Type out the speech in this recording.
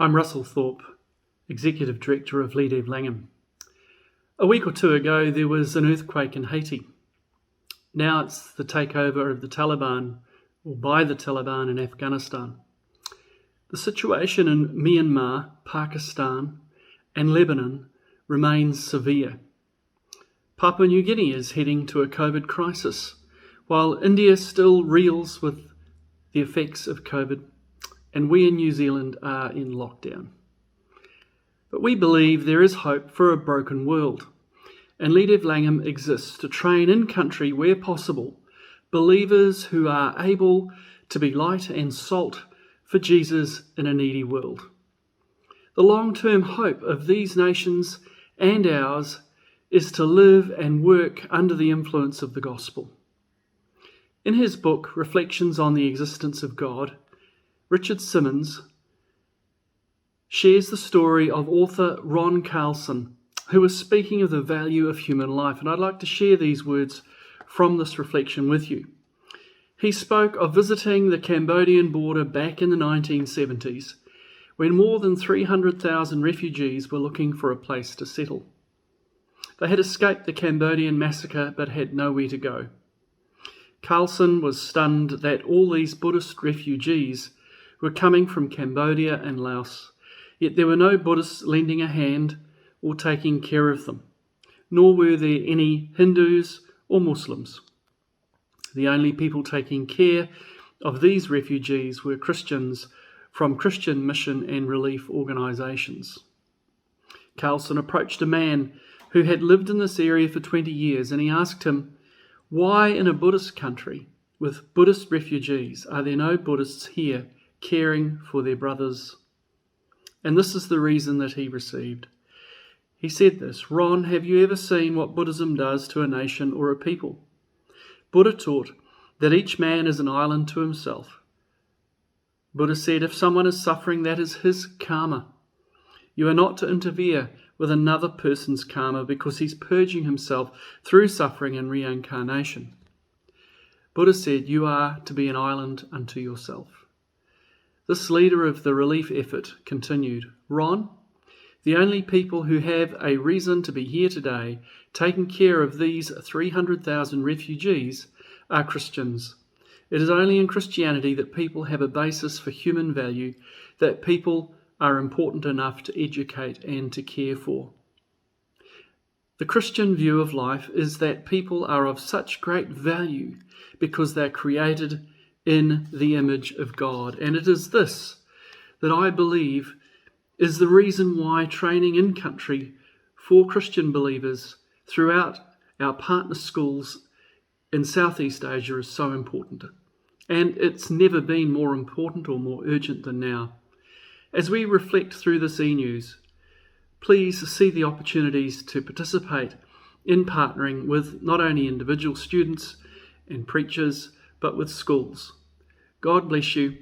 I'm Russell Thorp, Executive Director of LeaDev-Langham. A week or two ago, there was an earthquake in Haiti. Now it's the takeover of the Taliban, or by the Taliban in Afghanistan. The situation in Myanmar, Pakistan, and Lebanon remains severe. Papua New Guinea is heading to a COVID crisis, while India still reels with the effects of COVID, and we in New Zealand are in lockdown. But we believe there is hope for a broken world, and LeaDev-Langham exists to train in country where possible believers who are able to be light and salt for Jesus in a needy world. The long-term hope of these nations and ours is to live and work under the influence of the gospel. In his book, Reflections on the Existence of God, Richard Simmons shares the story of author Ron Carlson, who was speaking of the value of human life, and I'd like to share these words from this reflection with you. He spoke of visiting the Cambodian border back in the 1970s, when more than 300,000 refugees were looking for a place to settle. They had escaped the Cambodian massacre but had nowhere to go. Carlson was stunned that all these Buddhist refugees were coming from Cambodia and Laos, yet there were no Buddhists lending a hand or taking care of them, nor were there any Hindus or Muslims. The only people taking care of these refugees were Christians from Christian mission and relief organisations. Carlson approached a man who had lived in this area for 20 years, and he asked him, why in a Buddhist country with Buddhist refugees are there no Buddhists here caring for their brothers? And this is the reason that he received. He said this, Ron, have you ever seen what Buddhism does to a nation or a people? Buddha taught that each man is an island to himself. Buddha said if someone is suffering, that is his karma. You are not to interfere with another person's karma because he's purging himself through suffering and reincarnation. Buddha said you are to be an island unto yourself. This leader of the relief effort continued, Ron, the only people who have a reason to be here today taking care of these 300,000 refugees are Christians. It is only in Christianity that people have a basis for human value, that people are important enough to educate and to care for. The Christian view of life is that people are of such great value because they're created in the image of God. And it is this that I believe is the reason why training in country for Christian believers throughout our partner schools in Southeast Asia is so important. And it's never been more important or more urgent than now. As we reflect through this e-news, please see the opportunities to participate in partnering with not only individual students and preachers, but with schools. God bless you.